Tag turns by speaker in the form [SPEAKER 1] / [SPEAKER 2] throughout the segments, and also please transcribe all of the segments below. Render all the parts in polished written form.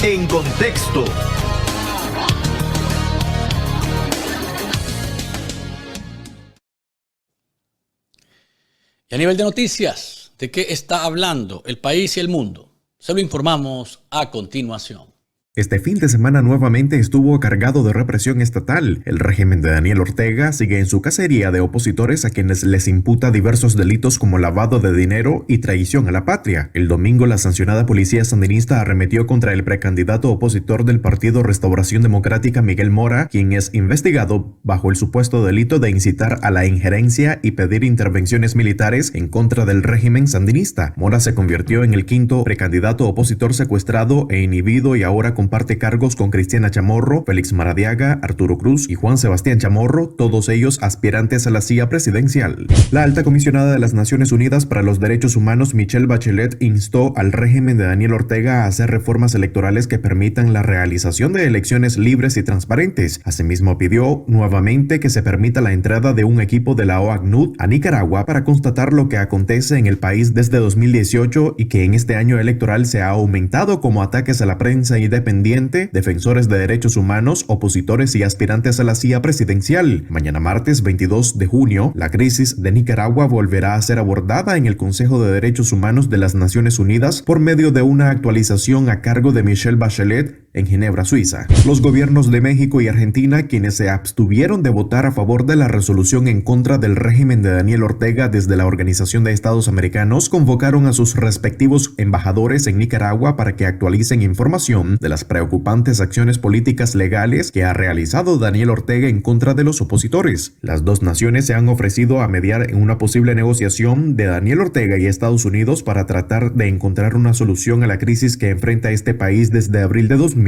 [SPEAKER 1] En Contexto.
[SPEAKER 2] Y a nivel de noticias, ¿de qué está hablando el país y el mundo? Se lo informamos a continuación.
[SPEAKER 3] Este fin de semana nuevamente estuvo cargado de represión estatal. El régimen de Daniel Ortega sigue en su cacería de opositores a quienes les imputa diversos delitos como lavado de dinero y traición a la patria. El domingo, la sancionada policía sandinista arremetió contra el precandidato opositor del Partido Restauración Democrática, Miguel Mora, quien es investigado bajo el supuesto delito de incitar a la injerencia y pedir intervenciones militares en contra del régimen sandinista. Mora se convirtió en el quinto precandidato opositor secuestrado e inhibido y ahora comparte cargos con Cristiana Chamorro, Félix Maradiaga, Arturo Cruz y Juan Sebastián Chamorro, todos ellos aspirantes a la silla presidencial. La alta comisionada de las Naciones Unidas para los Derechos Humanos, Michelle Bachelet, instó al régimen de Daniel Ortega a hacer reformas electorales que permitan la realización de elecciones libres y transparentes. Asimismo, pidió nuevamente que se permita la entrada de un equipo de la OACNUD a Nicaragua para constatar lo que acontece en el país desde 2018 y que en este año electoral se ha aumentado como ataques a la prensa independiente, defensores de derechos humanos, opositores y aspirantes a la silla presidencial. Mañana martes 22 de junio, la crisis de Nicaragua volverá a ser abordada en el Consejo de Derechos Humanos de las Naciones Unidas por medio de una actualización a cargo de Michelle Bachelet en Ginebra, Suiza. Los gobiernos de México y Argentina, quienes se abstuvieron de votar a favor de la resolución en contra del régimen de Daniel Ortega desde la Organización de Estados Americanos, convocaron a sus respectivos embajadores en Nicaragua para que actualicen información de las preocupantes acciones políticas legales que ha realizado Daniel Ortega en contra de los opositores. Las dos naciones se han ofrecido a mediar en una posible negociación de Daniel Ortega y Estados Unidos para tratar de encontrar una solución a la crisis que enfrenta este país desde abril de 2018.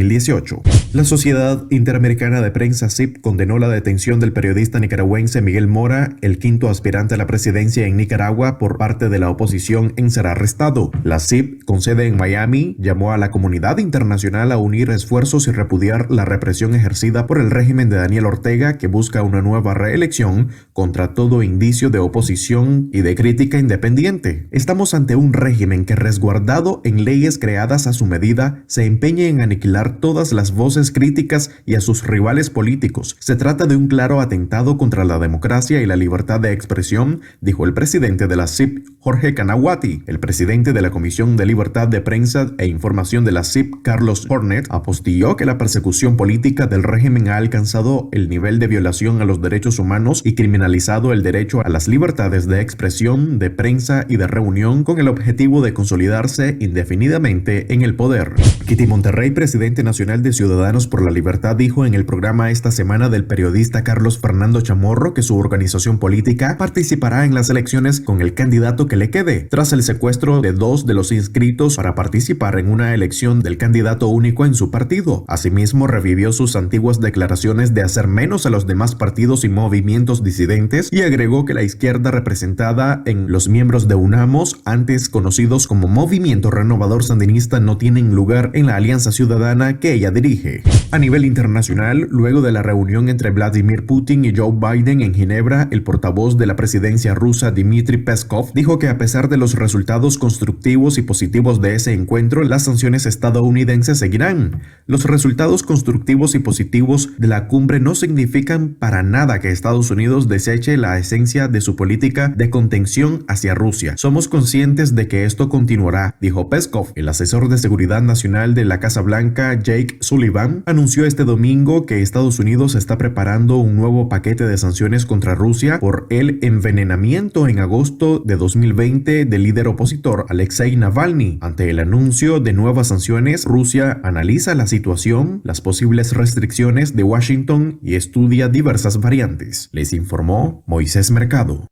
[SPEAKER 3] La Sociedad Interamericana de Prensa, SIP, condenó la detención del periodista nicaragüense Miguel Mora, el quinto aspirante a la presidencia en Nicaragua, por parte de la oposición en ser arrestado. La SIP, con sede en Miami, llamó a la comunidad internacional a unir esfuerzos y repudiar la represión ejercida por el régimen de Daniel Ortega, que busca una nueva reelección contra todo indicio de oposición y de crítica independiente. Estamos ante un régimen que, resguardado en leyes creadas a su medida, se empeña en aniquilar todas las voces críticas y a sus rivales políticos. Se trata de un claro atentado contra la democracia y la libertad de expresión, dijo el presidente de la SIP, Jorge Canaguati. El presidente de la Comisión de Libertad de Prensa e Información de la SIP, Carlos Hornet, apostilló que la persecución política del régimen ha alcanzado el nivel de violación a los derechos humanos y criminalizado el derecho a las libertades de expresión, de prensa y de reunión, con el objetivo de consolidarse indefinidamente en el poder. Kitty Monterrey, presidente nacional de Ciudadanos por la Libertad, dijo en el programa esta semana del periodista Carlos Fernando Chamorro que su organización política participará en las elecciones con el candidato que le quede, tras el secuestro de dos de los inscritos para participar en una elección del candidato único en su partido. Asimismo, revivió sus antiguas declaraciones de hacer menos a los demás partidos y movimientos disidentes y agregó que la izquierda representada en los miembros de UNAMOS, antes conocidos como Movimiento Renovador Sandinista, no tienen lugar en la Alianza Ciudadana que ella dirige. A nivel internacional, luego de la reunión entre Vladimir Putin y Joe Biden en Ginebra, el portavoz de la presidencia rusa, Dmitry Peskov, dijo que a pesar de los resultados constructivos y positivos de ese encuentro, las sanciones estadounidenses seguirán. Los resultados constructivos y positivos de la cumbre no significan para nada que Estados Unidos deseche la esencia de su política de contención hacia Rusia. Somos conscientes de que esto continuará, dijo Peskov. El asesor de seguridad nacional de la Casa Blanca, Jake Sullivan, anunció este domingo que Estados Unidos está preparando un nuevo paquete de sanciones contra Rusia por el envenenamiento en agosto de 2020 del líder opositor Alexei Navalny. Ante el anuncio de nuevas sanciones, Rusia analiza la situación, las posibles restricciones de Washington y estudia diversas variantes. Les informó Moisés Mercado.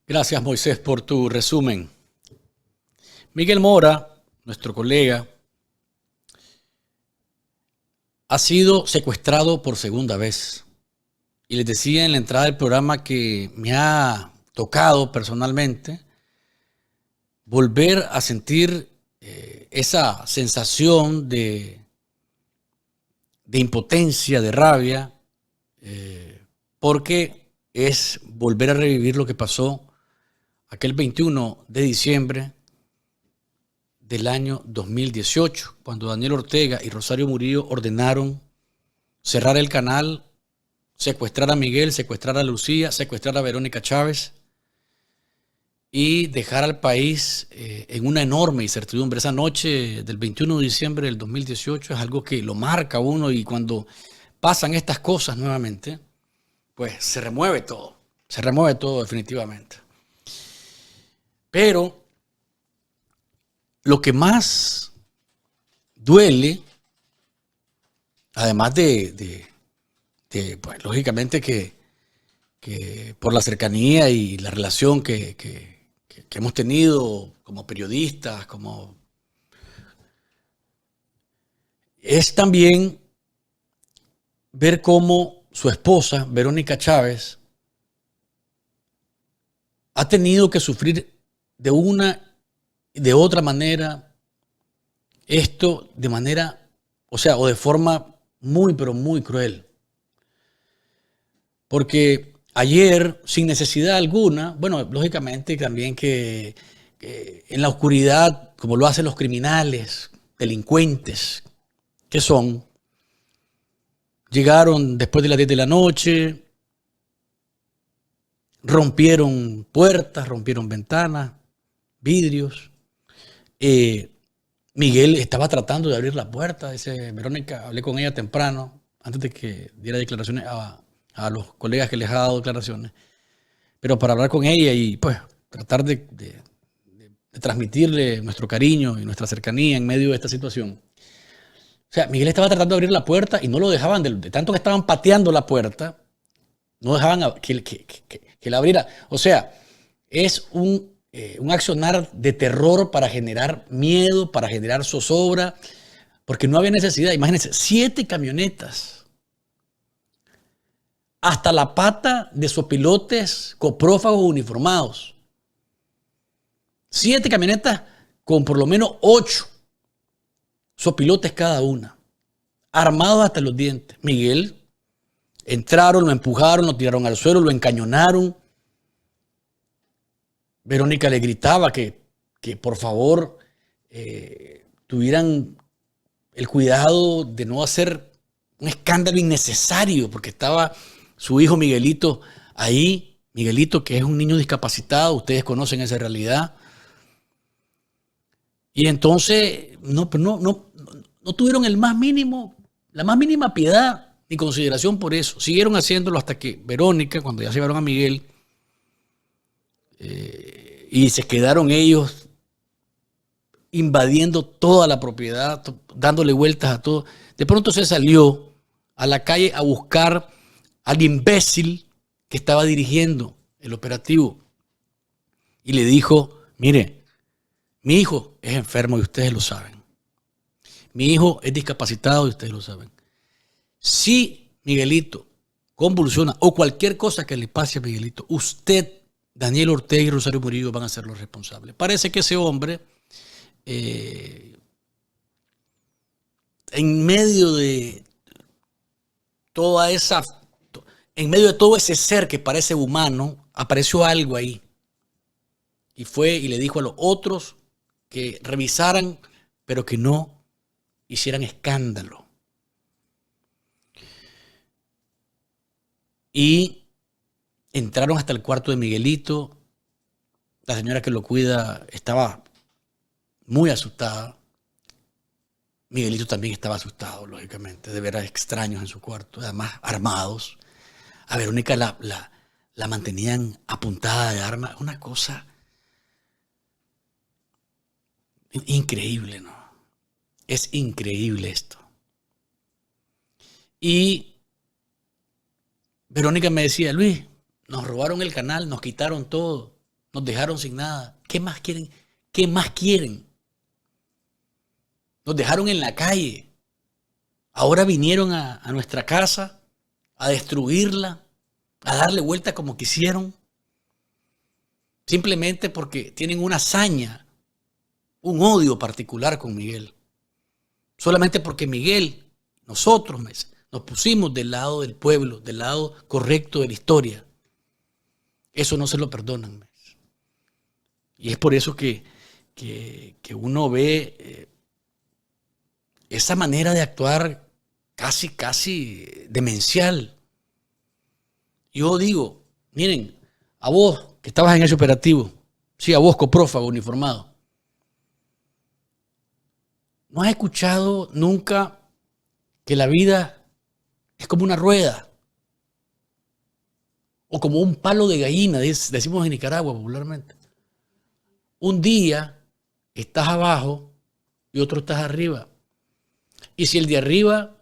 [SPEAKER 2] Gracias, Moisés, por tu resumen. Miguel Mora, nuestro colega, ha sido secuestrado por segunda vez. Y les decía en la entrada del programa que me ha tocado personalmente volver a sentir esa sensación de impotencia, de rabia, porque es volver a revivir lo que pasó aquel 21 de diciembre del año 2018, cuando Daniel Ortega y Rosario Murillo ordenaron cerrar el canal, secuestrar a Miguel, secuestrar a Lucía, secuestrar a Verónica Chávez y dejar al país en una enorme incertidumbre. Esa noche del 21 de diciembre del 2018 es algo que lo marca a uno, y cuando pasan estas cosas nuevamente, pues se remueve todo definitivamente. Pero lo que más duele, además de pues, lógicamente que por la cercanía y la relación que hemos tenido como periodistas, es también ver cómo su esposa, Verónica Chávez, ha tenido que sufrir de una y de otra manera esto de manera, o de forma muy, pero muy cruel. Porque ayer, sin necesidad alguna, bueno, lógicamente también que en la oscuridad, como lo hacen los criminales, delincuentes, que son, llegaron después de las 10 de la noche, rompieron puertas, rompieron ventanas, vidrios. Miguel estaba tratando de abrir la puerta. Verónica, hablé con ella temprano, antes de que diera declaraciones a los colegas que les ha dado declaraciones, pero para hablar con ella y pues tratar de transmitirle nuestro cariño y nuestra cercanía en medio de esta situación. O sea, Miguel estaba tratando de abrir la puerta y no lo dejaban, de tanto que estaban pateando la puerta, no dejaban que la abriera. O sea, es un accionar de terror para generar miedo, para generar zozobra, porque no había necesidad. Imagínense, 7 camionetas, hasta la pata de sopilotes coprófagos uniformados. 7 camionetas con por lo menos 8 sopilotes cada una, armados hasta los dientes. Miguel, entraron, lo empujaron, lo tiraron al suelo, lo encañonaron. Verónica le gritaba que por favor tuvieran el cuidado de no hacer un escándalo innecesario, porque estaba su hijo Miguelito ahí. Miguelito, que es un niño discapacitado, ustedes conocen esa realidad. Y entonces no tuvieron la más mínima piedad ni consideración por eso. Siguieron haciéndolo hasta que Verónica, cuando ya se llevaron a Miguel, y se quedaron ellos invadiendo toda la propiedad, dándole vueltas a todo. De pronto se salió a la calle a buscar al imbécil que estaba dirigiendo el operativo y le dijo: mire, mi hijo es enfermo y ustedes lo saben. Mi hijo es discapacitado y ustedes lo saben. Si Miguelito convulsiona o cualquier cosa que le pase a Miguelito, usted, Daniel Ortega y Rosario Murillo van a ser los responsables. Parece que ese hombre, en medio de todo ese ser que parece humano, apareció algo ahí. Y fue y le dijo a los otros que revisaran, pero que no hicieran escándalo. Y entraron hasta el cuarto de Miguelito. La señora que lo cuida estaba muy asustada. Miguelito también estaba asustado, lógicamente, de ver a extraños en su cuarto, además armados. A Verónica la mantenían apuntada de armas. Una cosa increíble, ¿no? Es increíble esto. Y Verónica me decía: Luis, nos robaron el canal, nos quitaron todo, nos dejaron sin nada. ¿Qué más quieren? ¿Qué más quieren? Nos dejaron en la calle. Ahora vinieron a nuestra casa a destruirla, a darle vuelta como quisieron, simplemente porque tienen una saña, un odio particular con Miguel. Solamente porque Miguel, nosotros nos pusimos del lado del pueblo, del lado correcto de la historia. Eso no se lo perdonan. Y es por eso que que uno ve esa manera de actuar casi demencial. Yo digo, miren, a vos que estabas en ese operativo, sí, a vos coprófago uniformado, ¿no has escuchado nunca que la vida es como una rueda? O como un palo de gallina, decimos en Nicaragua popularmente. Un día estás abajo y otro estás arriba. Y si el de arriba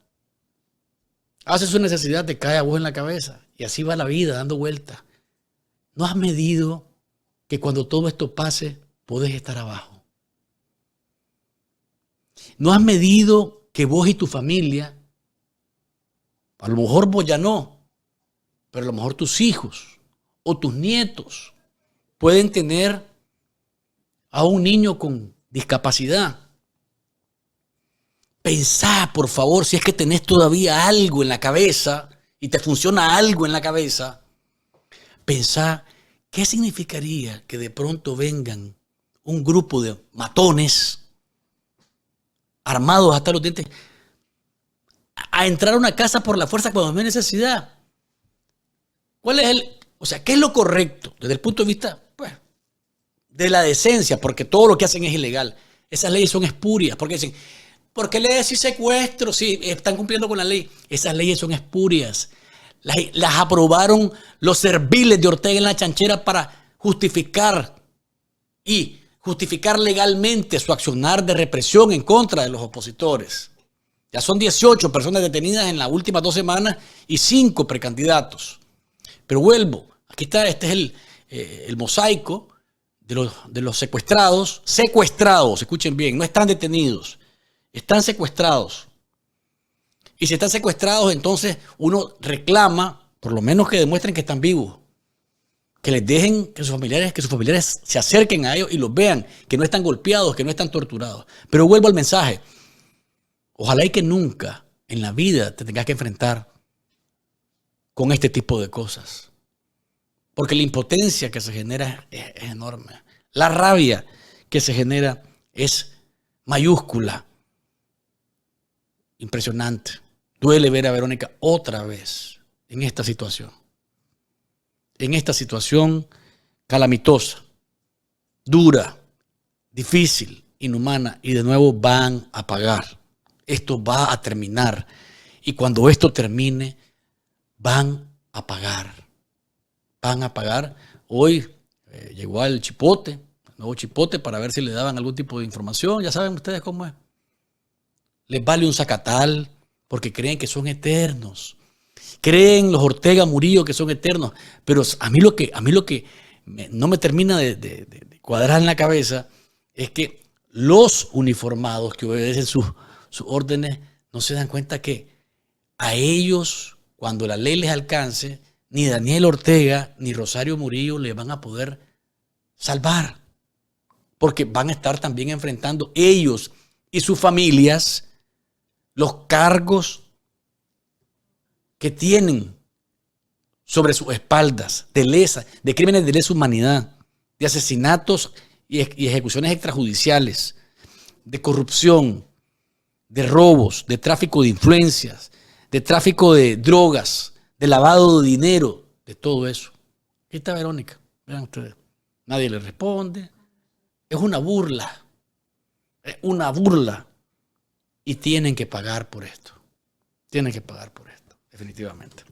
[SPEAKER 2] hace su necesidad, te cae a vos en la cabeza. Y así va la vida, dando vueltas. ¿No has medido que cuando todo esto pase, podés estar abajo? ¿No has medido que vos y tu familia, a lo mejor vos ya no, pero a lo mejor tus hijos o tus nietos pueden tener a un niño con discapacidad? Pensá, por favor, si es que tenés todavía algo en la cabeza y te funciona algo en la cabeza, pensá qué significaría que de pronto vengan un grupo de matones armados hasta los dientes a entrar a una casa por la fuerza cuando no hay necesidad. ¿Cuál es qué es lo correcto desde el punto de vista, pues, de la decencia? Porque todo lo que hacen es ilegal. Esas leyes son espurias, porque dicen, ¿por qué le decís secuestro? Sí, están cumpliendo con la ley. Esas leyes son espurias. Las aprobaron los serviles de Ortega en la Chanchera para justificar legalmente su accionar de represión en contra de los opositores. Ya son 18 personas detenidas en las últimas 2 semanas y 5 precandidatos. Pero vuelvo, aquí está, este es el mosaico de los secuestrados, escuchen bien, no están detenidos, están secuestrados. Y si están secuestrados, entonces uno reclama, por lo menos que demuestren que están vivos, que les dejen que sus familiares se acerquen a ellos y los vean, que no están golpeados, que no están torturados. Pero vuelvo al mensaje, ojalá y que nunca en la vida te tengas que enfrentar con este tipo de cosas. Porque la impotencia que se genera es enorme. La rabia que se genera es mayúscula. Impresionante. Duele ver a Verónica otra vez en esta situación. En esta situación calamitosa, dura, difícil, inhumana. Y de nuevo van a pagar. Esto va a terminar. Y cuando esto termine, van a pagar. Van a pagar. Hoy llegó al Chipote, el nuevo Chipote, para ver si le daban algún tipo de información. Ya saben ustedes cómo es. Les vale un zacatal porque creen que son eternos. Creen los Ortega Murillo que son eternos. Pero a mí lo que no me termina de cuadrar en la cabeza es que los uniformados que obedecen sus órdenes no se dan cuenta que a ellos, cuando la ley les alcance, ni Daniel Ortega ni Rosario Murillo le van a poder salvar. Porque van a estar también enfrentando ellos y sus familias los cargos que tienen sobre sus espaldas de crímenes de lesa humanidad, de asesinatos y ejecuciones extrajudiciales, de corrupción, de robos, de tráfico de influencias, de tráfico de drogas, de lavado de dinero, de todo eso. Aquí está Verónica, vean ustedes. Nadie le responde. Es una burla. Es una burla. Y tienen que pagar por esto. Tienen que pagar por esto, definitivamente.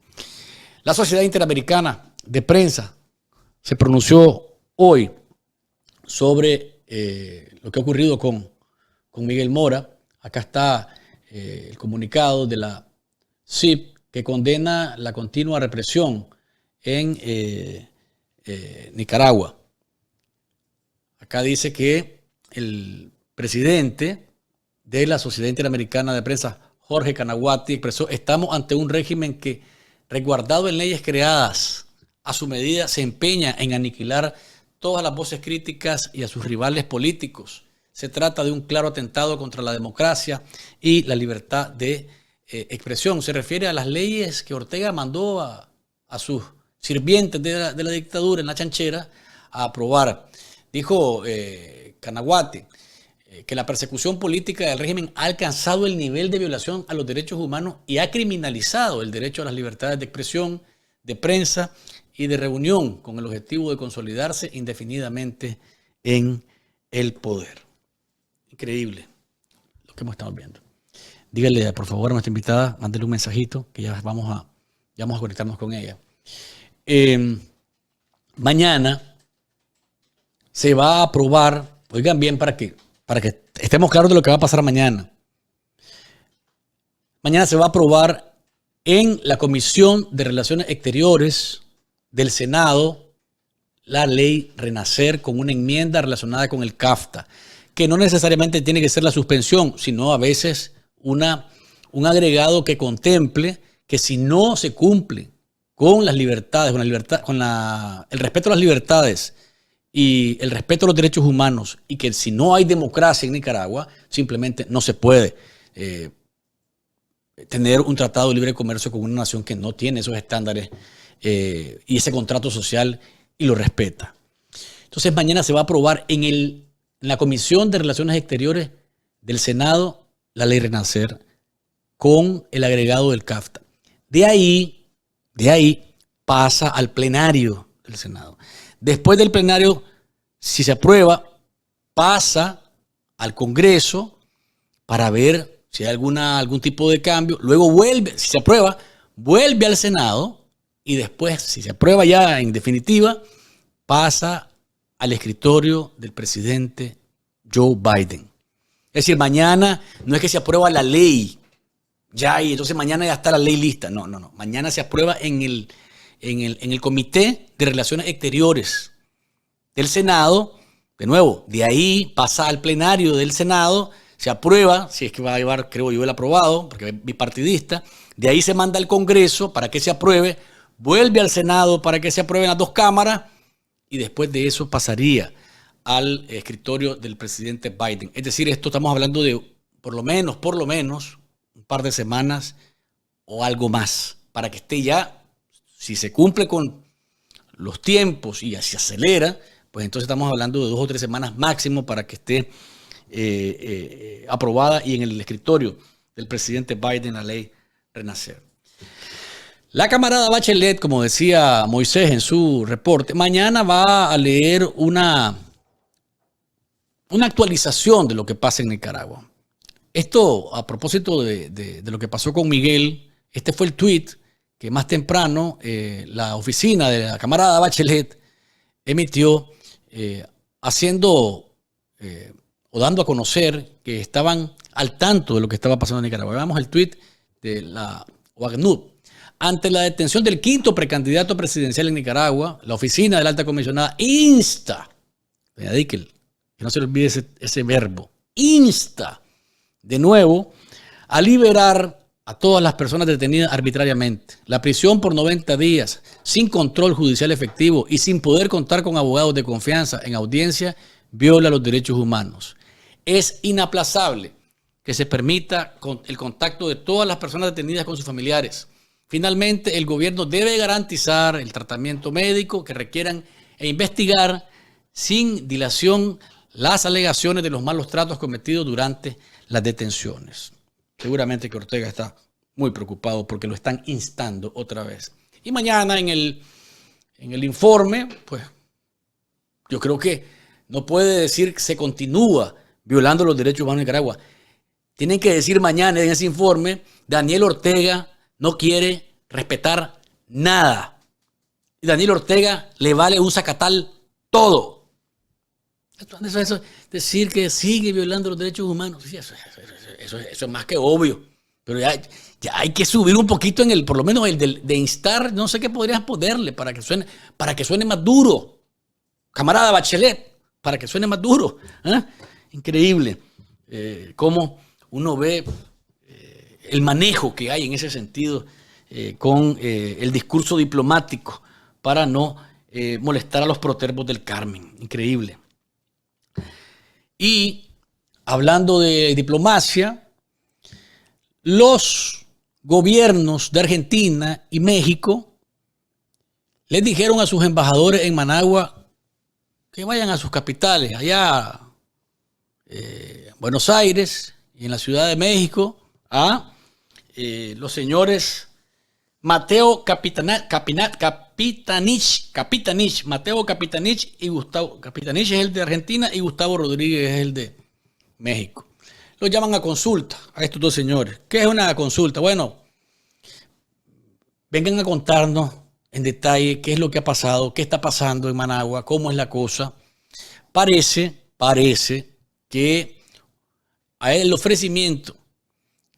[SPEAKER 2] La Sociedad Interamericana de Prensa se pronunció hoy sobre lo que ha ocurrido con Miguel Mora. Acá está el comunicado de la CIP que condena la continua represión en Nicaragua. Acá dice que el presidente de la Sociedad Interamericana de Prensa, Jorge Canaguati, expresó: estamos ante un régimen que, resguardado en leyes creadas a su medida, se empeña en aniquilar todas las voces críticas y a sus rivales políticos. Se trata de un claro atentado contra la democracia y la libertad de expresión. Se refiere a las leyes que Ortega mandó a sus sirvientes de la dictadura en la Chanchera a aprobar. Dijo Canaguate, que la persecución política del régimen ha alcanzado el nivel de violación a los derechos humanos y ha criminalizado el derecho a las libertades de expresión, de prensa y de reunión con el objetivo de consolidarse indefinidamente en el poder. Increíble lo que estamos viendo. Dígale, por favor, a nuestra invitada, mándele un mensajito, que ya vamos a conectarnos con ella. Mañana se va a aprobar, oigan bien para que estemos claros de lo que va a pasar mañana. Mañana se va a aprobar en la Comisión de Relaciones Exteriores del Senado la ley Renacer con una enmienda relacionada con el CAFTA, que no necesariamente tiene que ser la suspensión, sino a veces un agregado que contemple que si no se cumple con las libertades, el respeto a las libertades y el respeto a los derechos humanos, y que si no hay democracia en Nicaragua, simplemente no se puede tener un tratado de libre comercio con una nación que no tiene esos estándares y ese contrato social y lo respeta. Entonces mañana se va a aprobar en la Comisión de Relaciones Exteriores del Senado la ley Renacer con el agregado del CAFTA. De ahí pasa al plenario del Senado. Después del plenario, si se aprueba, pasa al Congreso para ver si hay algún tipo de cambio. Luego vuelve, si se aprueba, vuelve al Senado y después, si se aprueba ya en definitiva, pasa al escritorio del presidente Joe Biden. Es decir, mañana no es que se aprueba la ley ya y entonces mañana ya está la ley lista. No. Mañana se aprueba en el Comité de Relaciones Exteriores del Senado. De nuevo, de ahí pasa al plenario del Senado, se aprueba, si es que va a llevar, creo yo, el aprobado, porque es bipartidista. De ahí se manda al Congreso para que se apruebe, vuelve al Senado para que se aprueben las dos cámaras y después de eso pasaría al escritorio del presidente Biden. Es decir, esto estamos hablando de por lo menos un par de semanas o algo más para que esté ya, si se cumple con los tiempos y se acelera, pues entonces estamos hablando de 2 o 3 semanas máximo para que esté aprobada y en el escritorio del presidente Biden la ley Renacer. La camarada Bachelet, como decía Moisés en su reporte, mañana va a leer una actualización de lo que pasa en Nicaragua. Esto a propósito de lo que pasó con Miguel, este fue el tweet que más temprano la oficina de la camarada Bachelet emitió haciendo o dando a conocer que estaban al tanto de lo que estaba pasando en Nicaragua. Veamos el tweet de la OACNUD. Ante la detención del 5º precandidato presidencial en Nicaragua, la oficina de la alta comisionada insta, que no se le olvide ese verbo, insta de nuevo a liberar a todas las personas detenidas arbitrariamente. La prisión por 90 días, sin control judicial efectivo y sin poder contar con abogados de confianza en audiencia, viola los derechos humanos. Es inaplazable que se permita el contacto de todas las personas detenidas con sus familiares. Finalmente, el gobierno debe garantizar el tratamiento médico que requieran e investigar sin dilación las alegaciones de los malos tratos cometidos durante las detenciones. Seguramente que Ortega está muy preocupado porque lo están instando otra vez. Y mañana en el informe, pues yo creo que no puede decir que se continúa violando los derechos humanos en Nicaragua. Tienen que decir mañana en ese informe, Daniel Ortega no quiere respetar nada. Y Daniel Ortega le vale un zacatal todo. Eso, decir que sigue violando los derechos humanos, sí, eso es más que obvio. Pero ya hay que subir un poquito por lo menos el de instar, no sé qué podrías ponerle para que suene más duro. Camarada Bachelet, para que suene más duro. Increíble cómo uno ve el manejo que hay en ese sentido con el discurso diplomático para no molestar a los protervos del Carmen. Increíble. Y hablando de diplomacia, los gobiernos de Argentina y México les dijeron a sus embajadores en Managua que vayan a sus capitales, allá Buenos Aires y en la Ciudad de México a los señores Mateo Capitanich, Mateo Capitanich y Gustavo. Capitanich es el de Argentina y Gustavo Rodríguez es el de México. Los llaman a consulta a estos dos señores. ¿Qué es una consulta? Bueno, vengan a contarnos en detalle qué es lo que ha pasado, qué está pasando en Managua, cómo es la cosa. Parece que a el ofrecimiento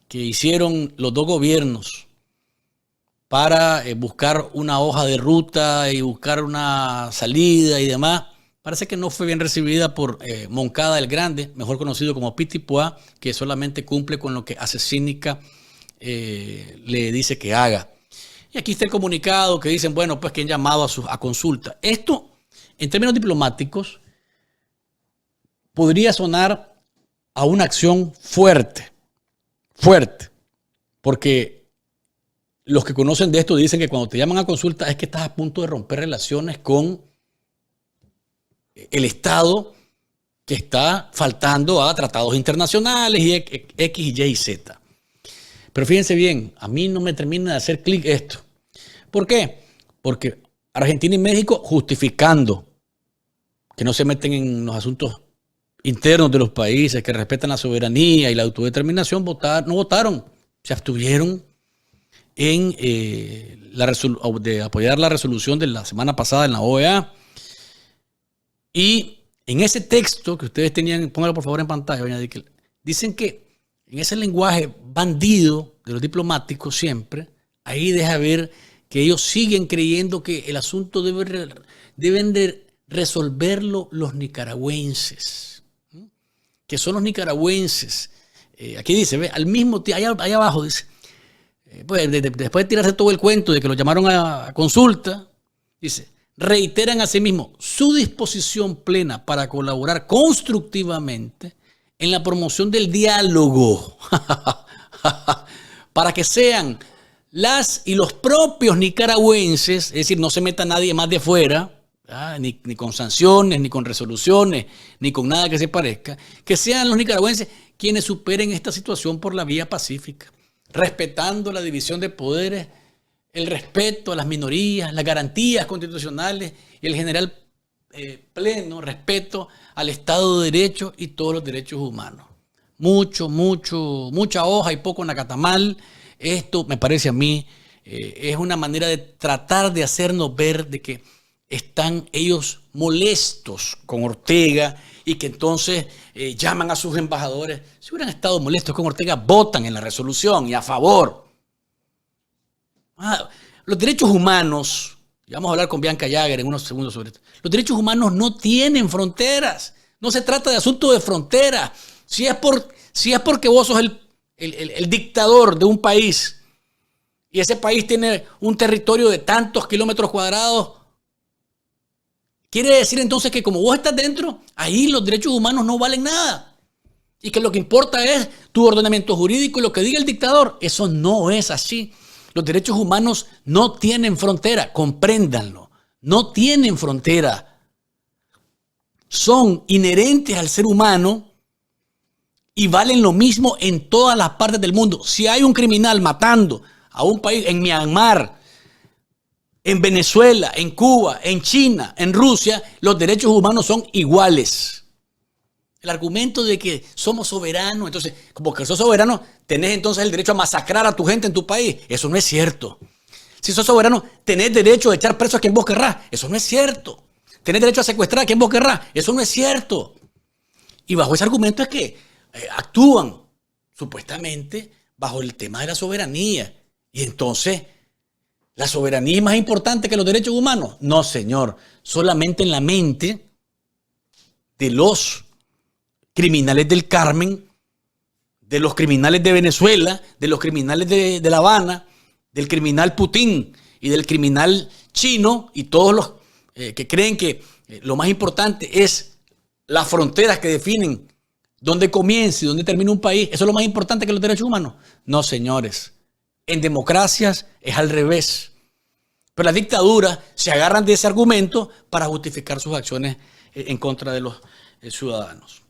[SPEAKER 2] que hicieron los dos gobiernos para buscar una hoja de ruta y buscar una salida y demás, parece que no fue bien recibida por Moncada el Grande, mejor conocido como Pitipoa, que solamente cumple con lo que Asesínica le dice que haga. Y aquí está el comunicado que dicen, bueno, pues que han llamado a consulta. Esto, en términos diplomáticos, podría sonar a una acción fuerte, porque los que conocen de esto dicen que cuando te llaman a consulta es que estás a punto de romper relaciones con el Estado que está faltando a tratados internacionales y X, Y y Z. Pero fíjense bien, a mí no me termina de hacer clic esto. ¿Por qué? Porque Argentina y México, justificando que no se meten en los asuntos internos de los países, que respetan la soberanía y la autodeterminación, no votaron, se abstuvieron en de apoyar la resolución de la semana pasada en la OEA. Y en ese texto que ustedes tenían, póngalo por favor en pantalla, doña Dickel, dicen que en ese lenguaje bandido de los diplomáticos siempre, ahí deja ver que ellos siguen creyendo que el asunto deben de resolverlo los nicaragüenses, que son los nicaragüenses. Aquí dice, ve, al mismo tiempo, allá abajo dice, pues, después de tirarse todo el cuento de que lo llamaron a consulta, dice, reiteran asimismo su disposición plena para colaborar constructivamente en la promoción del diálogo para que sean las y los propios nicaragüenses, es decir, no se meta nadie más de fuera, ni con sanciones, ni con resoluciones, ni con nada que se parezca, que sean los nicaragüenses quienes superen esta situación por la vía pacífica, respetando la división de poderes, el respeto a las minorías, las garantías constitucionales y el general pleno respeto al Estado de Derecho y todos los derechos humanos. Mucha hoja y poco nacatamal. Esto me parece a mí es una manera de tratar de hacernos ver de que están ellos molestos con Ortega y que entonces llaman a sus embajadores. Si hubieran estado molestos con Ortega, votan en la resolución y a favor. Los derechos humanos, y vamos a hablar con Bianca Jagger en unos segundos sobre esto, los derechos humanos no tienen fronteras, no se trata de asunto de frontera. Si es porque vos sos el dictador de un país y ese país tiene un territorio de tantos kilómetros cuadrados, quiere decir entonces que como vos estás dentro, ahí los derechos humanos no valen nada y que lo que importa es tu ordenamiento jurídico y lo que diga el dictador. Eso no es así. Los derechos humanos no tienen frontera, compréndanlo, no tienen frontera. Son inherentes al ser humano y valen lo mismo en todas las partes del mundo. Si hay un criminal matando a un país, en Myanmar, en Venezuela, en Cuba, en China, en Rusia, los derechos humanos son iguales. El argumento de que somos soberanos, entonces, como que sos soberano, tenés entonces el derecho a masacrar a tu gente en tu país. Eso no es cierto. Si sos soberano, tenés derecho a echar preso a quien vos querrás. Eso no es cierto. Tenés derecho a secuestrar a quien vos querrás. Eso no es cierto. Y bajo ese argumento es que actúan supuestamente bajo el tema de la soberanía. Y entonces, ¿la soberanía es más importante que los derechos humanos? No, señor. Solamente en la mente de los criminales del Carmen, de los criminales de Venezuela, de los criminales de La Habana, del criminal Putin y del criminal chino y todos los que creen que lo más importante es las fronteras que definen dónde comienza y dónde termina un país. ¿Eso es lo más importante que los derechos humanos? No, señores. En democracias es al revés. Pero las dictaduras se agarran de ese argumento para justificar sus acciones en contra de los ciudadanos.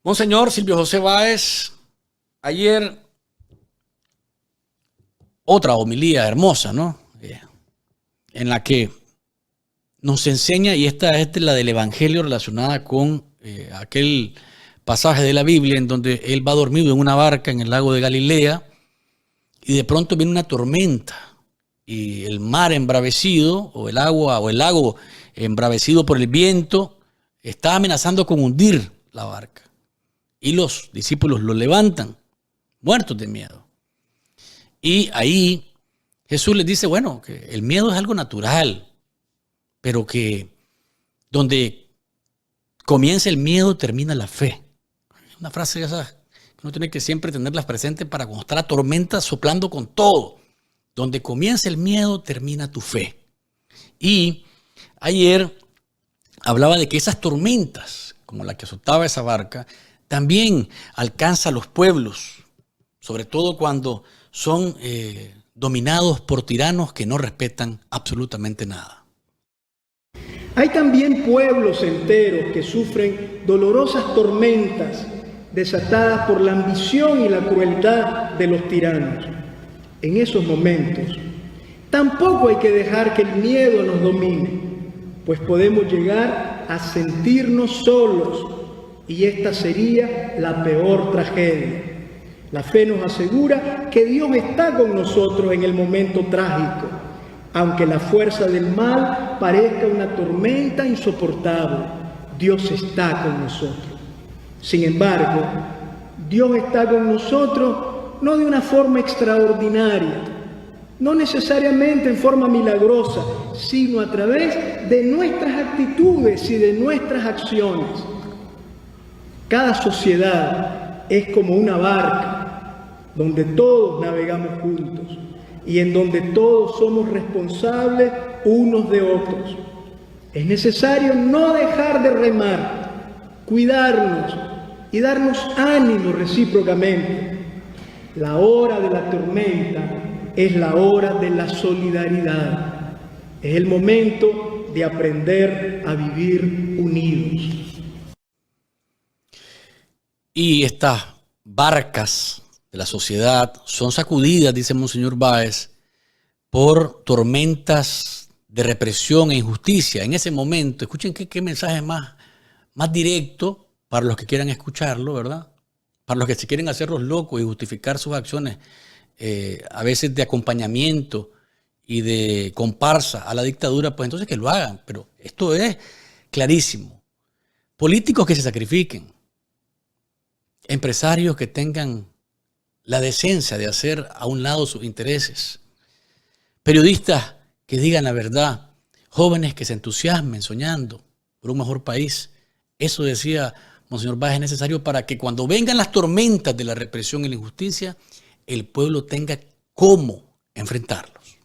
[SPEAKER 2] Monseñor Silvio José Báez, ayer otra homilía hermosa, ¿no? En la que nos enseña, y esta es la del Evangelio relacionada con aquel pasaje de la Biblia en donde él va dormido en una barca en el lago de Galilea y de pronto viene una tormenta y el mar embravecido, o el agua, o el lago embravecido por el viento, está amenazando con hundir la barca. Y los discípulos lo levantan, muertos de miedo. Y ahí Jesús les dice, bueno, que el miedo es algo natural, pero que donde comienza el miedo termina la fe. Una frase esa que uno tiene que siempre tenerlas presentes para cuando está la tormenta soplando con todo. Donde comienza el miedo termina tu fe. Y ayer hablaba de que esas tormentas, como la que azotaba esa barca, también alcanza a los pueblos, sobre todo cuando son dominados por tiranos que no respetan absolutamente nada.
[SPEAKER 1] Hay también pueblos enteros que sufren dolorosas tormentas desatadas por la ambición y la crueldad de los tiranos. En esos momentos, tampoco hay que dejar que el miedo nos domine, pues podemos llegar a sentirnos solos y esta sería la peor tragedia. La fe nos asegura que Dios está con nosotros en el momento trágico, aunque la fuerza del mal parezca una tormenta insoportable. Dios está con nosotros. Sin embargo, Dios está con nosotros no de una forma extraordinaria, no necesariamente en forma milagrosa, sino a través de nuestras actitudes y de nuestras acciones. Cada sociedad es como una barca donde todos navegamos juntos y en donde todos somos responsables unos de otros. Es necesario no dejar de remar, cuidarnos y darnos ánimo recíprocamente. La hora de la tormenta es la hora de la solidaridad. Es el momento de aprender a vivir unidos.
[SPEAKER 2] Y estas barcas de la sociedad son sacudidas, dice Monseñor Báez, por tormentas de represión e injusticia. En ese momento, escuchen qué mensaje más directo para los que quieran escucharlo, ¿verdad? Para los que se quieren hacer los locos y justificar sus acciones, a veces de acompañamiento y de comparsa a la dictadura, pues entonces que lo hagan. Pero esto es clarísimo. Políticos que se sacrifiquen, empresarios que tengan la decencia de hacer a un lado sus intereses, periodistas que digan la verdad, jóvenes que se entusiasmen soñando por un mejor país. Eso decía Monseñor Báez, es necesario para que cuando vengan las tormentas de la represión y la injusticia, el pueblo tenga cómo enfrentarlos.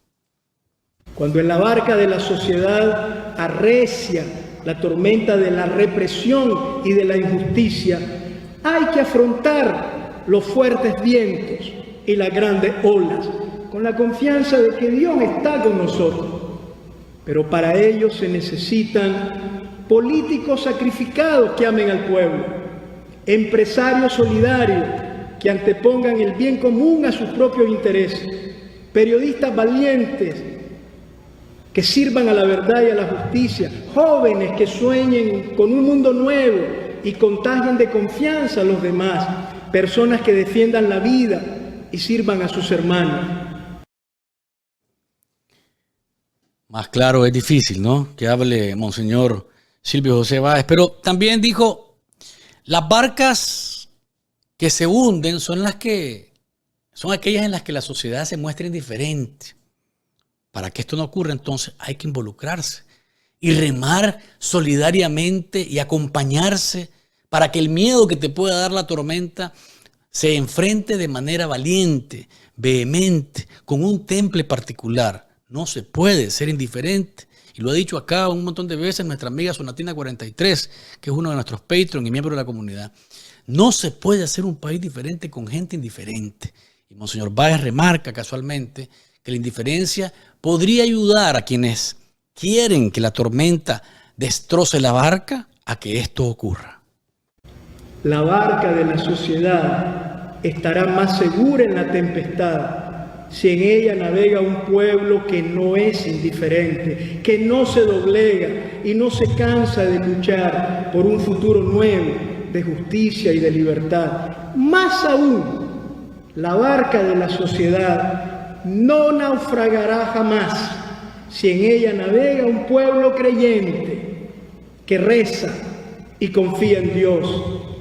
[SPEAKER 1] Cuando en la barca de la sociedad arrecia la tormenta de la represión y de la injusticia, hay que afrontar los fuertes vientos y las grandes olas con la confianza de que Dios está con nosotros. Pero para ello se necesitan políticos sacrificados que amen al pueblo, empresarios solidarios que antepongan el bien común a sus propios intereses, periodistas valientes que sirvan a la verdad y a la justicia, jóvenes que sueñen con un mundo nuevo y contagien de confianza a los demás, personas que defiendan la vida y sirvan a sus hermanos.
[SPEAKER 2] Más claro es difícil, ¿no? Que hable Monseñor Silvio José Báez, pero también dijo, las barcas que se hunden son aquellas en las que la sociedad se muestra indiferente. Para que esto no ocurra, entonces hay que involucrarse y remar solidariamente y acompañarse para que el miedo que te pueda dar la tormenta se enfrente de manera valiente, vehemente, con un temple particular. No se puede ser indiferente. Y lo ha dicho acá un montón de veces nuestra amiga Sonatina 43, que es uno de nuestros Patreon y miembro de la comunidad. No se puede hacer un país diferente con gente indiferente. Y Monseñor Báez remarca casualmente que la indiferencia podría ayudar a quienes quieren que la tormenta destroce la barca a que esto ocurra.
[SPEAKER 1] La barca de la sociedad estará más segura en la tempestad si en ella navega un pueblo que no es indiferente, que no se doblega y no se cansa de luchar por un futuro nuevo de justicia y de libertad. Más aún, la barca de la sociedad no naufragará jamás si en ella navega un pueblo creyente que reza y confía en Dios,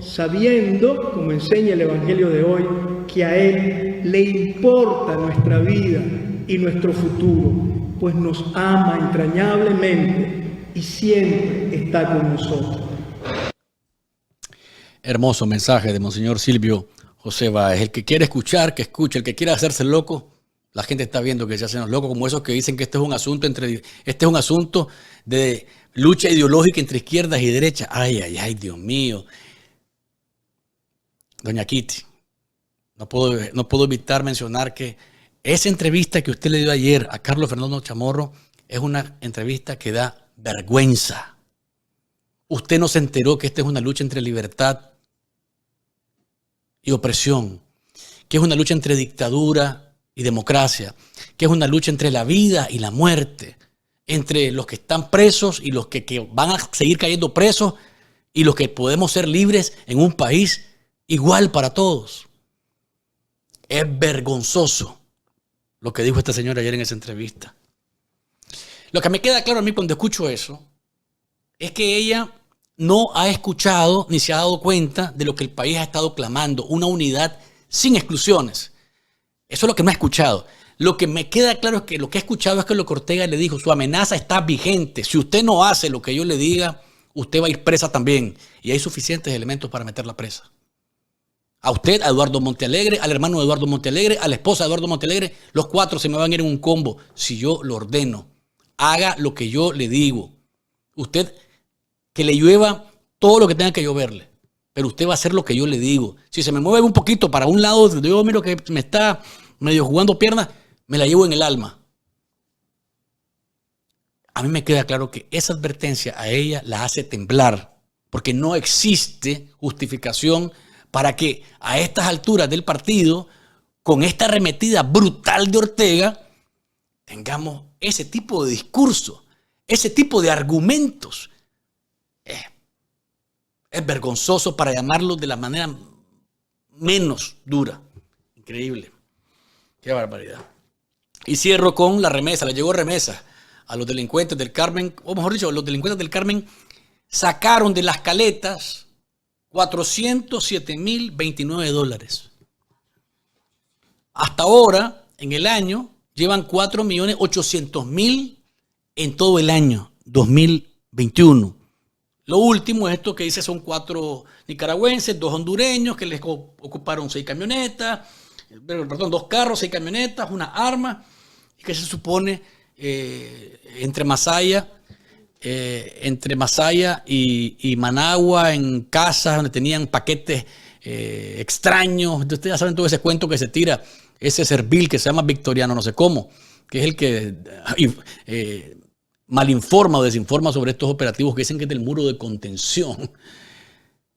[SPEAKER 1] sabiendo, como enseña el Evangelio de hoy, que a Él le importa nuestra vida y nuestro futuro, pues nos ama entrañablemente y siempre está con nosotros.
[SPEAKER 2] Hermoso mensaje de Monseñor Silvio José Báez. El que quiere escuchar, que escuche. El que quiera hacerse loco, la gente está viendo que se hacen los locos, como esos que dicen que este es un asunto de lucha ideológica entre izquierdas y derechas. Ay, ay, ay, Dios mío. Doña Kitty, no puedo evitar mencionar que esa entrevista que usted le dio ayer a Carlos Fernando Chamorro es una entrevista que da vergüenza. Usted no se enteró que esta es una lucha entre libertad y opresión, que es una lucha entre dictadura y democracia, que es una lucha entre la vida y la muerte, entre los que están presos y los que van a seguir cayendo presos y los que podemos ser libres en un país igual para todos. Es vergonzoso lo que dijo esta señora ayer en esa entrevista. Lo que me queda claro a mí cuando escucho eso es que ella no ha escuchado ni se ha dado cuenta de lo que el país ha estado clamando, una unidad sin exclusiones. Eso es lo que no ha escuchado. Lo que me queda claro es que lo que ha escuchado es que lo que Ortega le dijo, su amenaza está vigente. Si usted no hace lo que yo le diga, usted va a ir presa también. Y hay suficientes elementos para meterla presa. A usted, a Eduardo Montealegre, al hermano de Eduardo Montealegre, a la esposa de Eduardo Montealegre, los cuatro se me van a ir en un combo si yo lo ordeno. Haga lo que yo le digo. Usted, que le llueva todo lo que tenga que lloverle, pero usted va a hacer lo que yo le digo. Si se me mueve un poquito para un lado, yo miro que me está medio jugando piernas, me la llevo en el alma. A mí me queda claro que esa advertencia a ella la hace temblar, porque no existe justificación para que a estas alturas del partido, con esta arremetida brutal de Ortega, tengamos ese tipo de discurso, ese tipo de argumentos. Es vergonzoso, para llamarlo de la manera menos dura. Increíble. Qué barbaridad. Y cierro con la remesa. Le llegó remesa a los delincuentes del Carmen, o mejor dicho, los delincuentes del Carmen sacaron de las caletas $407,029. Hasta ahora, en el año, llevan 4.800.000 en todo el año 2021. Lo último es esto que dice, son 4 nicaragüenses, 2 hondureños que les ocuparon 6 camionetas, perdón, 2 carros, 6 camionetas, una arma, y que se supone entre Masaya y Managua, en casas donde tenían paquetes extraños. Ustedes ya saben todo ese cuento que se tira, ese servil que se llama Victoriano, no sé cómo, que es el que malinforma o desinforma sobre estos operativos que dicen que es del muro de contención.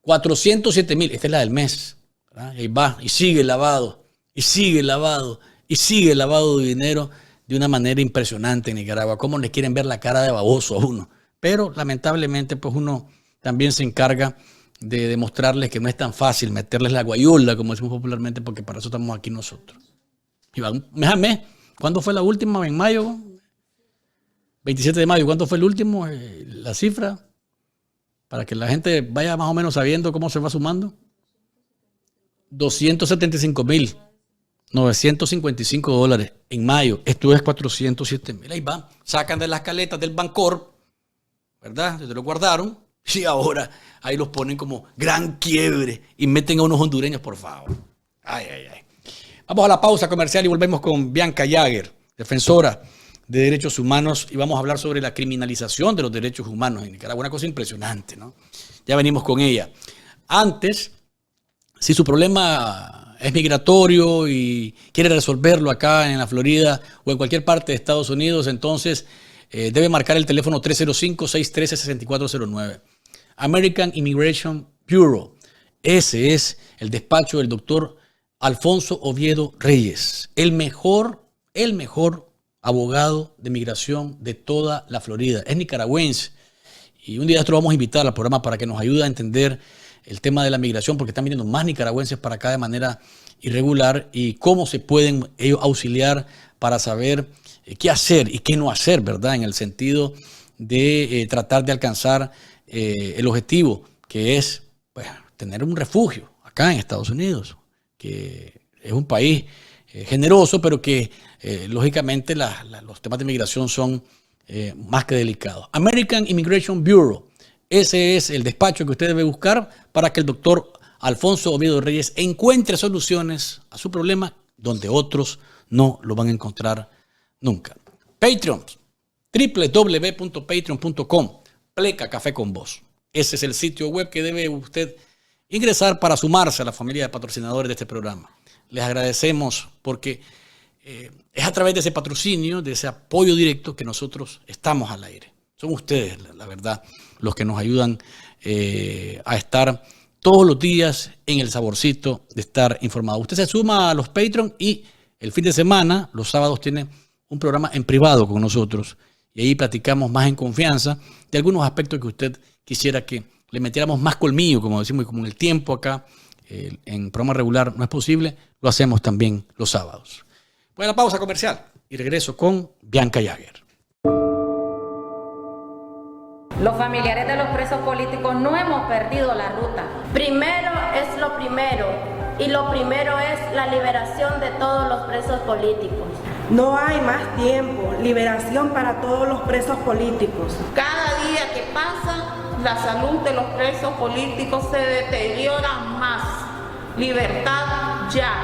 [SPEAKER 2] 407,000, esta es la del mes, ¿verdad? Y ahí va, y sigue lavado, y sigue lavado, y sigue lavado de dinero de una manera impresionante en Nicaragua. Cómo le quieren ver la cara de baboso a uno. Pero lamentablemente pues uno también se encarga de demostrarles que no es tan fácil meterles la guayola, como decimos popularmente, porque para eso estamos aquí nosotros. Y va, mes a mes. ¿Cuándo fue la última? En mayo. 27 de mayo. ¿Cuánto fue el último? La cifra. Para que la gente vaya más o menos sabiendo cómo se va sumando. $275,955 en mayo. Esto es 407,000. Ahí va. Sacan de las caletas del Bancor, ¿verdad? Se lo guardaron. Y ahora ahí los ponen como gran quiebre y meten a unos hondureños, por favor. Ay, ay, ay. Vamos a la pausa comercial y volvemos con Bianca Jagger, defensora de derechos humanos, y vamos a hablar sobre la criminalización de los derechos humanos en Nicaragua. Una cosa impresionante, ¿no? Ya venimos con ella. Antes, si su problema es migratorio y quiere resolverlo acá en la Florida o en cualquier parte de Estados Unidos, entonces debe marcar el teléfono 305-613-6409. American Immigration Bureau. Ese es el despacho del doctor Alfonso Oviedo Reyes, el mejor abogado de migración de toda la Florida. Es nicaragüense y un día nosotros vamos a invitar al programa para que nos ayude a entender el tema de la migración, porque están viniendo más nicaragüenses para acá de manera irregular y cómo se pueden ellos auxiliar para saber qué hacer y qué no hacer, ¿verdad? En el sentido de tratar de alcanzar el objetivo, que es pues, tener un refugio acá en Estados Unidos, que es un país generoso, pero que lógicamente los temas de migración son más que delicados. American Immigration Bureau, ese es el despacho que usted debe buscar para que el doctor Alfonso Oviedo Reyes encuentre soluciones a su problema donde otros no lo van a encontrar nunca. Patreon, www.patreon.com, Pleca Café con Voz. Ese es el sitio web que debe usted ingresar para sumarse a la familia de patrocinadores de este programa. Les agradecemos porque es a través de ese patrocinio, de ese apoyo directo que nosotros estamos al aire. Son ustedes, la verdad, los que nos ayudan a estar todos los días en el saborcito de estar informado. Usted se suma a los Patreon y el fin de semana, los sábados, tiene un programa en privado con nosotros y ahí platicamos más en confianza de algunos aspectos que usted quisiera que le metiéramos más colmillo, como decimos, y como en el tiempo acá en programa regular no es posible, lo hacemos también los sábados. Voy a la pausa comercial y regreso con Bianca Jagger.
[SPEAKER 4] Los familiares de los presos políticos no hemos perdido la ruta.
[SPEAKER 5] Primero es lo primero, y lo primero es la liberación de todos los presos políticos.
[SPEAKER 6] No hay más tiempo, liberación para todos los presos políticos.
[SPEAKER 7] Cada día que pasa, la salud de los presos políticos se deteriora más. Libertad ya.